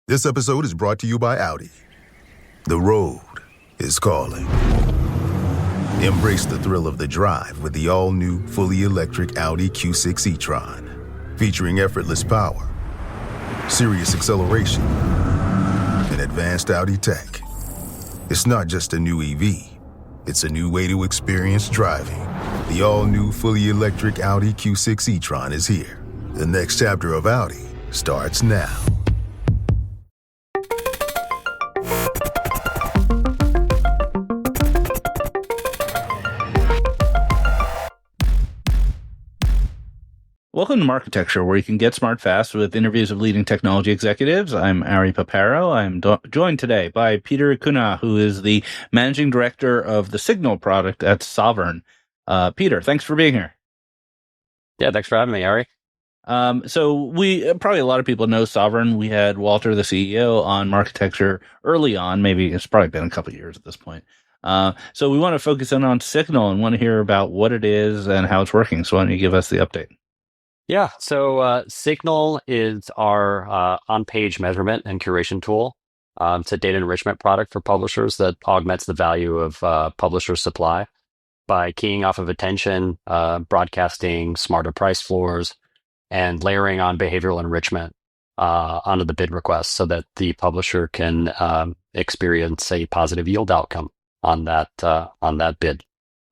This episode is brought to you by Audi. The road is calling. Embrace the thrill of the drive with the all-new, fully electric Audi Q6 e-tron. Featuring effortless power, serious acceleration, and advanced Audi tech. It's not just a new EV. It's a new way to experience driving. The all-new, fully electric Audi Q6 e-tron is here. The next chapter of Audi starts now. Welcome to Marketecture, where you can get smart fast with interviews of leading technology executives. I'm Ari Paparo. I'm joined today by Peter Kuna, who is the managing director of the Signal product at Sovrn. Peter, thanks for being here. Yeah, thanks for having me, Ari. So we probably a lot of people know Sovrn. We had Walter, the CEO, on Marketecture early on. Maybe it's probably been a couple of years at this point. So we want to focus in on Signal and want to hear about what it is and how it's working. So why don't you give us the update? Yeah, so Signal is our on-page measurement and curation tool. It's a data enrichment product for publishers that augments the value of publisher supply by keying off of attention, broadcasting smarter price floors, and layering on behavioral enrichment onto the bid request so that the publisher can experience a positive yield outcome on that bid.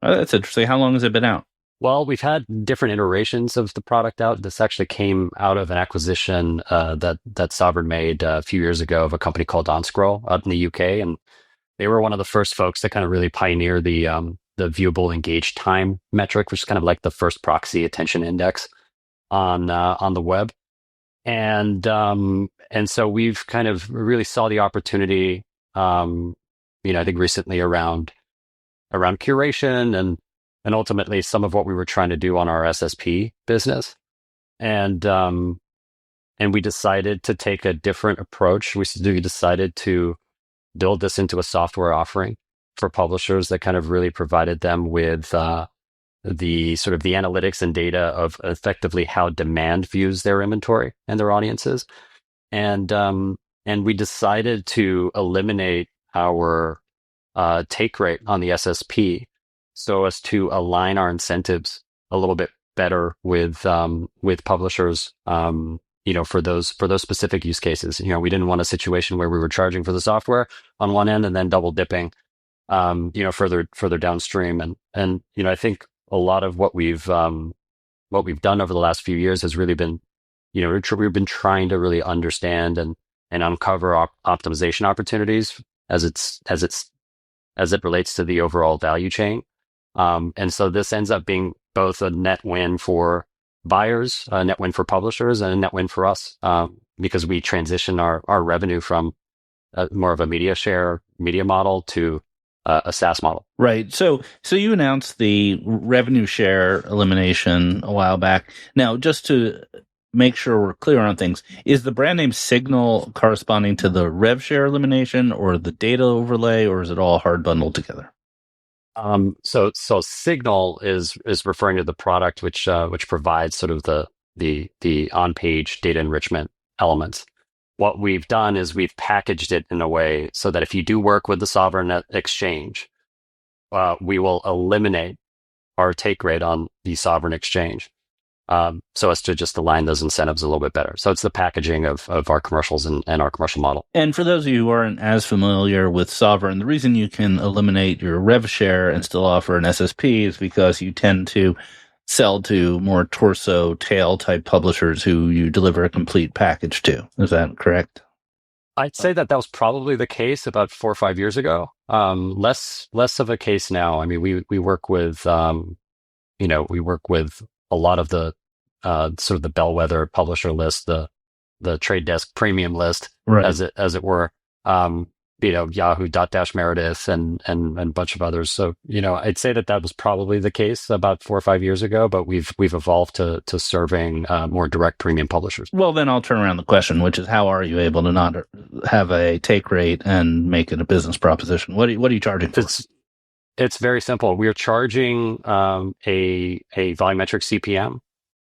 Oh, that's interesting. How long has it been out? Well, we've had different iterations of the product out. This actually came out of an acquisition that Sovrn made a few years ago of a company called OnScroll out in the UK, and they were one of the first folks to kind of really pioneer the viewable engaged time metric, which is kind of like the first proxy attention index on the web, and so we've kind of really saw the opportunity, I think recently around curation and ultimately some of what we were trying to do on our SSP business. And we decided to take a different approach. We decided to build this into a software offering for publishers that kind of really provided them with the sort of the analytics and data of effectively how demand views their inventory and their audiences. And we decided to eliminate our take rate on the SSP so as to align our incentives a little bit better with publishers, for those specific use cases. We didn't want a situation where we were charging for the software on one end and then double dipping, further downstream. And I think a lot of what we've done over the last few years has really been, we've been trying to really understand and uncover optimization opportunities as it relates to the overall value chain. And so this ends up being both a net win for buyers, a net win for publishers, and a net win for us, because we transition our revenue from more of a media model to a SaaS model. Right. So you announced the revenue share elimination a while back. Now, just to make sure we're clear on things, is the brand name Signal corresponding to the rev share elimination or the data overlay, or is it all hard bundled together? So Signal is referring to the product which provides sort of the on-page data enrichment elements. What we've done is we've packaged it in a way so that if you do work with the Sovrn exchange, we will eliminate our take rate on the Sovrn exchange, so as to just align those incentives a little bit better. So it's the packaging of our commercials and our commercial model. And for those of you who aren't as familiar with Sovrn, the reason you can eliminate your rev share and still offer an SSP is because you tend to sell to more torso tail type publishers who you deliver a complete package to. Is that correct? I'd say that was probably the case about 4 or 5 years ago. Less of a case now. I mean, we work with we work with a lot of the sort of the bellwether publisher list, the Trade Desk premium list, right, as it were. Yahoo, Dotdash Meredith, and a bunch of others. So, I'd say that was probably the case about 4 or 5 years ago, but we've evolved to serving more direct premium publishers. Well, then I'll turn around the question, which is how are you able to not have a take rate and make it a business proposition? What are you charging for? It's very simple. We are charging a volumetric CPM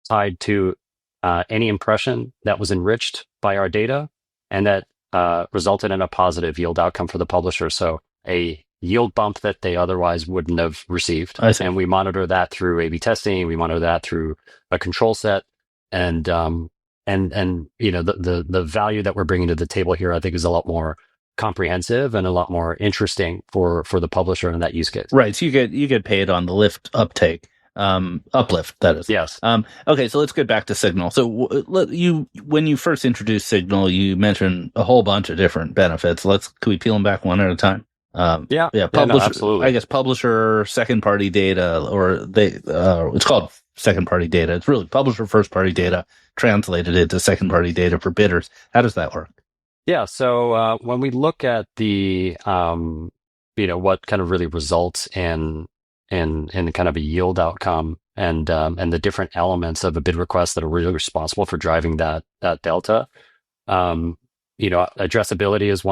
tied to any impression that was enriched by our data and that resulted in a positive yield outcome for the publisher. So a yield bump that they otherwise wouldn't have received. I see. And we monitor that through A/B testing. We monitor that through a control set, and the value that we're bringing to the table here, I think, is a lot more comprehensive and a lot more interesting for the publisher in that use case. Right. So you get paid on the uplift, that is. Yes. Okay, so let's get back to Signal. So when you first introduced Signal, you mentioned a whole bunch of different benefits. Can we peel them back one at a time? Yeah. Publisher, no, absolutely. I guess publisher, second party data, or it's called second party data. It's really publisher first party data translated into second party data for bidders. How does that work? Yeah. So when we look at the what kind of really results in kind of a yield outcome and the different elements of a bid request that are really responsible for driving that delta, addressability is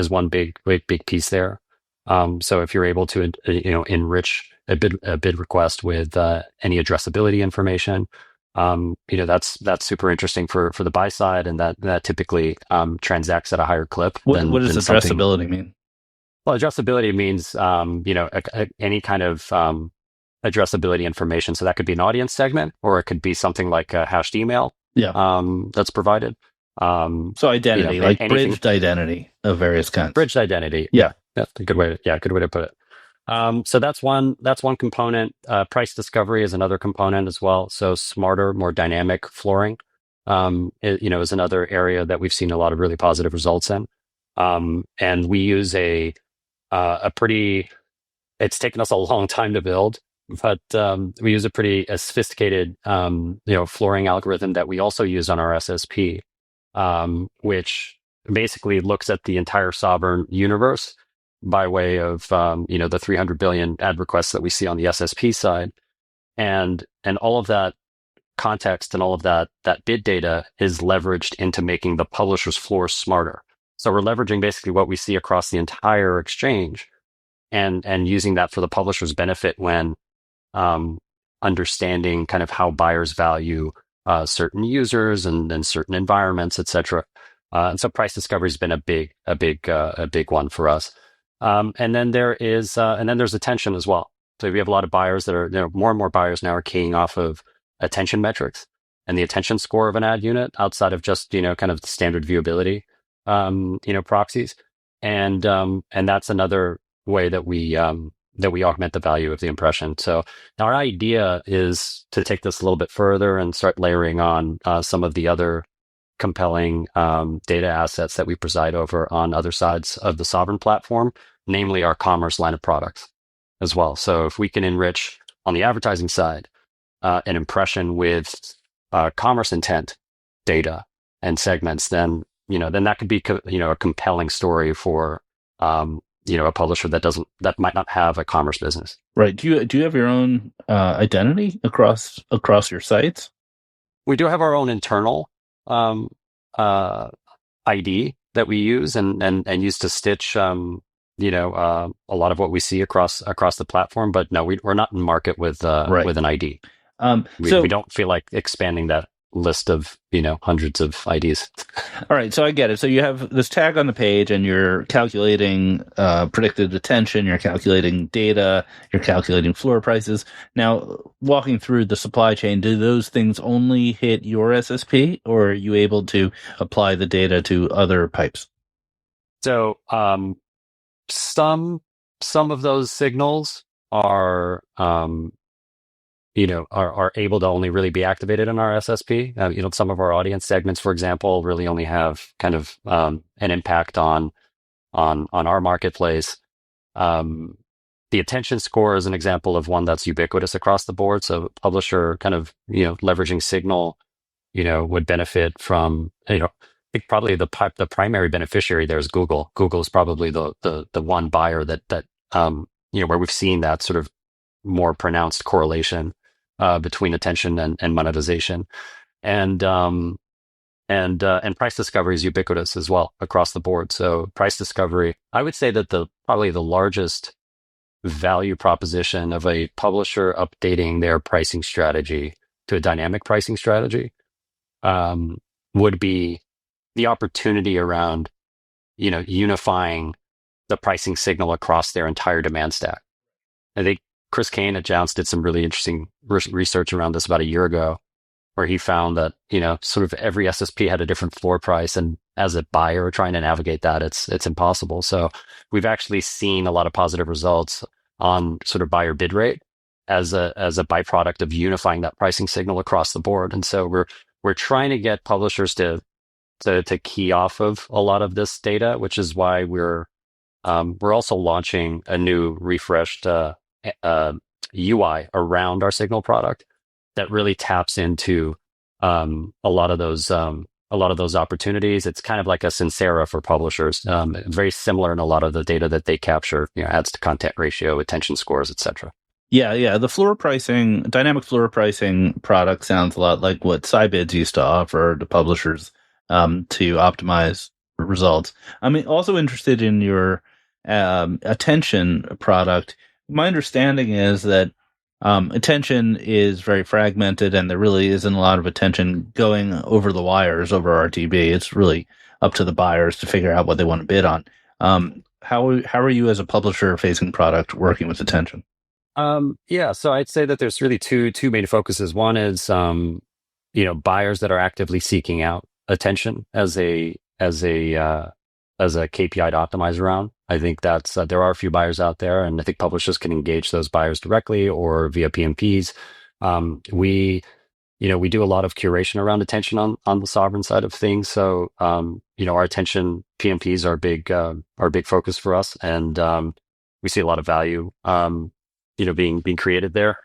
one big piece there. So if you're able to enrich a bid request with any addressability information, that's super interesting for the buy side, and that typically transacts at a higher clip. What does addressability mean? Well, addressability means any kind of addressability information. So that could be an audience segment, or it could be something like a hashed email. Yeah. That's provided. So identity, like anything, bridged identity of various kinds. Bridged identity. Yeah. That's a good way to put it. So that's one component. Price discovery is another component as well. So smarter, more dynamic flooring, is another area that we've seen a lot of really positive results in. And we use it's taken us a long time to build, but we use a pretty sophisticated, flooring algorithm that we also use on our SSP, which basically looks at the entire Sovrn universe by way of the 300 billion ad requests that we see on the SSP side, and all of that context and all of that bid data is leveraged into making the publisher's floor smarter. So we're leveraging basically what we see across the entire exchange, and using that for the publisher's benefit when understanding kind of how buyers value certain users and certain environments, etc. And so price discovery has been a big one for us. And then there's attention as well. So we have a lot of buyers that are, more and more buyers now are keying off of attention metrics and the attention score of an ad unit outside of just, kind of the standard viewability, proxies. And that's another way that we augment the value of the impression. So our idea is to take this a little bit further and start layering on some of the other compelling data assets that we preside over on other sides of the Sovrn platform, namely our commerce line of products as well. So if we can enrich on the advertising side an impression with commerce intent data and segments, then that could be a compelling story for a publisher that might not have a commerce business. Right. Do you have your own identity across your sites? We do have our own internal ID that we use and use to stitch a lot of what we see across the platform. But no, we're not in market with an ID. We don't feel like expanding that list of hundreds of IDs. All right, so I get it. So you have this tag on the page, and you're calculating predicted attention, you're calculating data, you're calculating floor prices. Now, walking through the supply chain, do those things only hit your SSP, or are you able to apply the data to other pipes? So some of those signals are able to only really be activated in our SSP. Some of our audience segments, for example, really only have kind of an impact on our marketplace. The attention score is an example of one that's ubiquitous across the board. So publisher kind of leveraging Signal, would benefit from I think probably the primary beneficiary there is Google. Google is probably the one buyer that where we've seen that sort of more pronounced correlation between attention and monetization, and price discovery is ubiquitous as well across the board. So price discovery, I would say that probably the largest value proposition of a publisher updating their pricing strategy to a dynamic pricing strategy would be the opportunity around unifying the pricing signal across their entire demand stack. I think Chris Kane at Jounce did some really interesting research around this about a year ago, where he found that, sort of every SSP had a different floor price. And as a buyer trying to navigate that, it's impossible. So we've actually seen a lot of positive results on sort of buyer bid rate as a byproduct of unifying that pricing signal across the board. And so we're trying to get publishers to key off of a lot of this data, which is why we're also launching a new refreshed UI around our Signal product that really taps into a lot of those opportunities. It's kind of like a Sincera for publishers, very similar in a lot of the data that they capture, ads to content ratio, attention scores, etc. Yeah. The floor pricing, dynamic floor pricing product sounds a lot like what Sybids used to offer to publishers to optimize results. I'm also interested in your attention product. My understanding is that attention is very fragmented, and there really isn't a lot of attention going over the wires over RTB. It's really up to the buyers to figure out what they want to bid on. How are you as a publisher facing product working with attention? So I'd say that there's really two main focuses. One is buyers that are actively seeking out attention as a KPI to optimize around. I think that's there are a few buyers out there, and I think publishers can engage those buyers directly or via PMPs. We do a lot of curation around attention on the Sovrn side of things. So our attention PMPs are a big focus for us, and we see a lot of value being created there.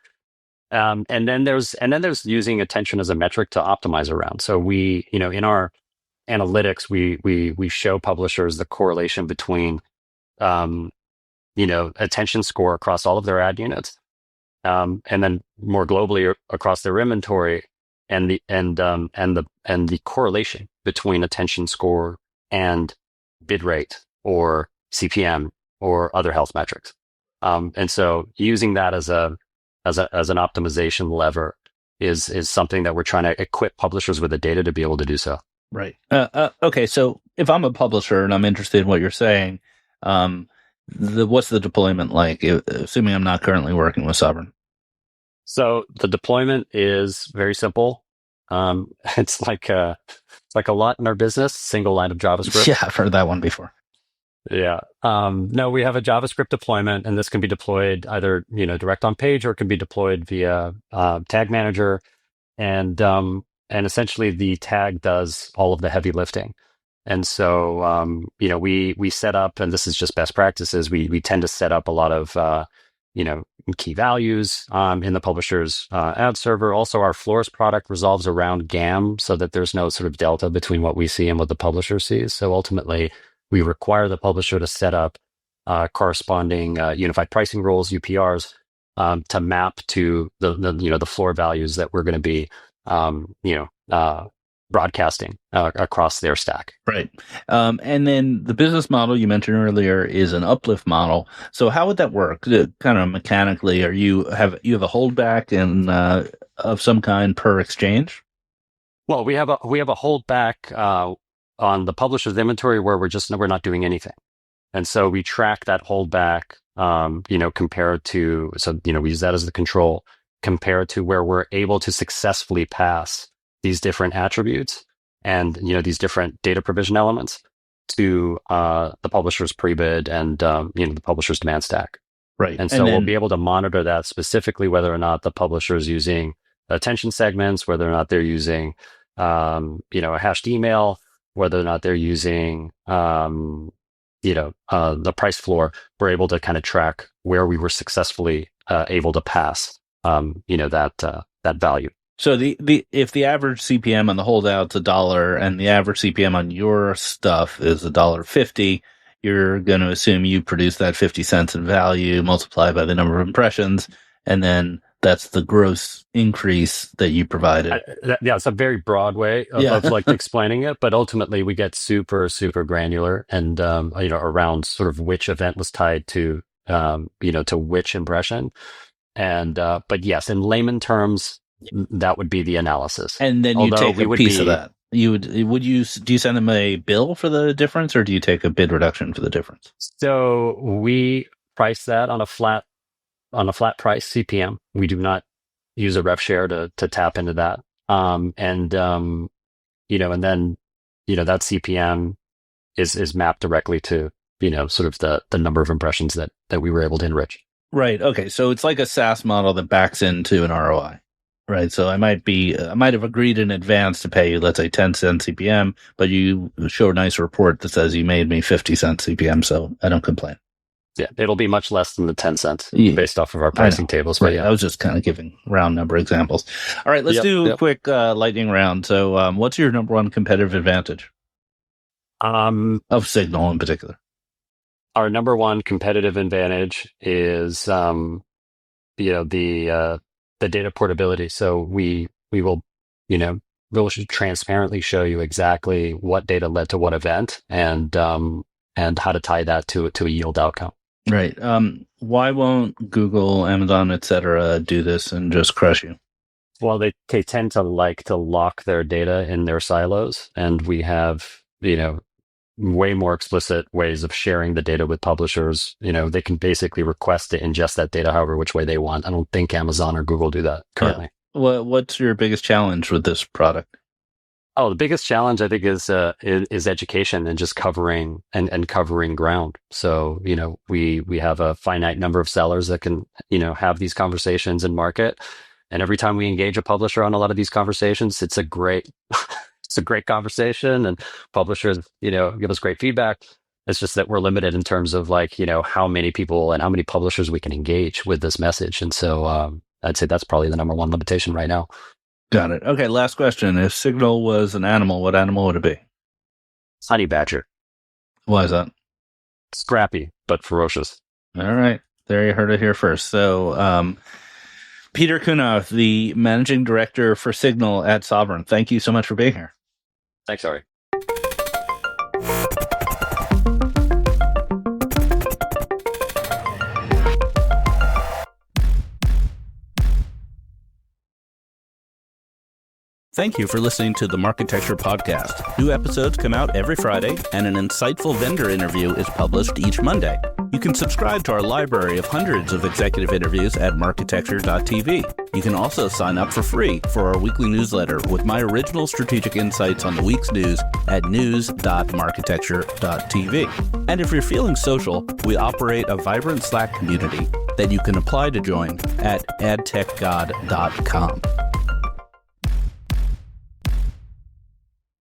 And then there's using attention as a metric to optimize around. So we, in our analytics, we show publishers the correlation between attention score across all of their ad units, and then more globally across their inventory, and the correlation between attention score and bid rate or CPM or other health metrics. And so using that as an optimization lever is something that we're trying to equip publishers with the data to be able to do so. Right. Okay. So if I'm a publisher and I'm interested in what you're saying, what's the deployment like? Assuming I'm not currently working with Sovrn. So the deployment is very simple. It's like a lot in our business. Single line of JavaScript. Yeah, I've heard that one before. Yeah. No, we have a JavaScript deployment, and this can be deployed either direct on page, or it can be deployed via Tag Manager, and essentially the tag does all of the heavy lifting. And so we set up, and this is just best practices. We tend to set up a lot of key values in the publisher's ad server. Also, our Florist product resolves around GAM, so that there's no sort of delta between what we see and what the publisher sees. So ultimately, we require the publisher to set up corresponding unified pricing rules, UPRs, to map to the floor values that we're going to be broadcasting across their stack. Right. And then the business model you mentioned earlier is an uplift model. So how would that work? Kind of mechanically, you have a holdback of some kind per exchange? Well, we have a holdback on the publisher's inventory where we're not doing anything. And so we track that holdback, compared to, we use that as the control, compared to where we're able to successfully pass these different attributes and, these different data provision elements to the publisher's pre-bid and, the publisher's demand stack. Right. And so we'll be able to monitor that specifically, whether or not the publisher is using attention segments, whether or not they're using, a hashed email, whether or not they're using, the price floor. We're able to kind of track where we were successfully able to pass, that value. So if the average CPM on the holdout's $1 and the average CPM on your stuff is $1.50, you're going to assume you produce that 50 cents in value multiplied by the number of impressions, and then that's the gross increase that you provided. It's a very broad way of explaining it, but ultimately we get super, super granular and, around sort of which event was tied to, to which impression. And, but yes, in layman terms, that would be the analysis. And then you take a piece of that. do you send them a bill for the difference, or do you take a bid reduction for the difference? So we price that on a flat price CPM. We do not use a rev share to tap into that. And then that CPM is mapped directly to sort of the number of impressions that we were able to enrich. Right. Okay. So it's like a SaaS model that backs into an ROI. Right. So I might have agreed in advance to pay you, let's say 10 cents CPM, but you show a nice report that says you made me 50 cents CPM. So I don't complain. Yeah. It'll be much less than the 10 cents based off of our pricing tables. But right. I was just kind of giving round number examples. All right. Let's do a quick lightning round. So what's your number one competitive advantage? Of Signal in particular. Our number one competitive advantage is, the data portability. So we will, we'll transparently show you exactly what data led to what event and how to tie that to a yield outcome. Right. Why won't Google, Amazon, et cetera, do this and just crush you? Well, they tend to like to lock their data in their silos, and we have, way more explicit ways of sharing the data with publishers. They can basically request to ingest that data however which way they want. I don't think Amazon or Google do that currently. Yeah. What's your biggest challenge with this product? Oh, the biggest challenge I think is education and just covering and covering ground. So, we have a finite number of sellers that can, have these conversations and market. And every time we engage a publisher on a lot of these conversations, it's a great conversation, and publishers, give us great feedback. It's just that we're limited in terms of how many people and how many publishers we can engage with this message. And so I'd say that's probably the number one limitation right now. Got it. Okay, last question. If Signal was an animal, what animal would it be? Honey badger. Why is that? Scrappy, but ferocious. All right. There you heard it here first. So, Peter Kunow, the managing director for Signal at Sovrn, thank you so much for being here. Thanks, Ari. Thank you for listening to the Marketecture Podcast. New episodes come out every Friday, and an insightful vendor interview is published each Monday. You can subscribe to our library of hundreds of executive interviews at marketecture.tv. You can also sign up for free for our weekly newsletter with my original strategic insights on the week's news at news.marketecture.tv. And if you're feeling social, we operate a vibrant Slack community that you can apply to join at adtechgod.com.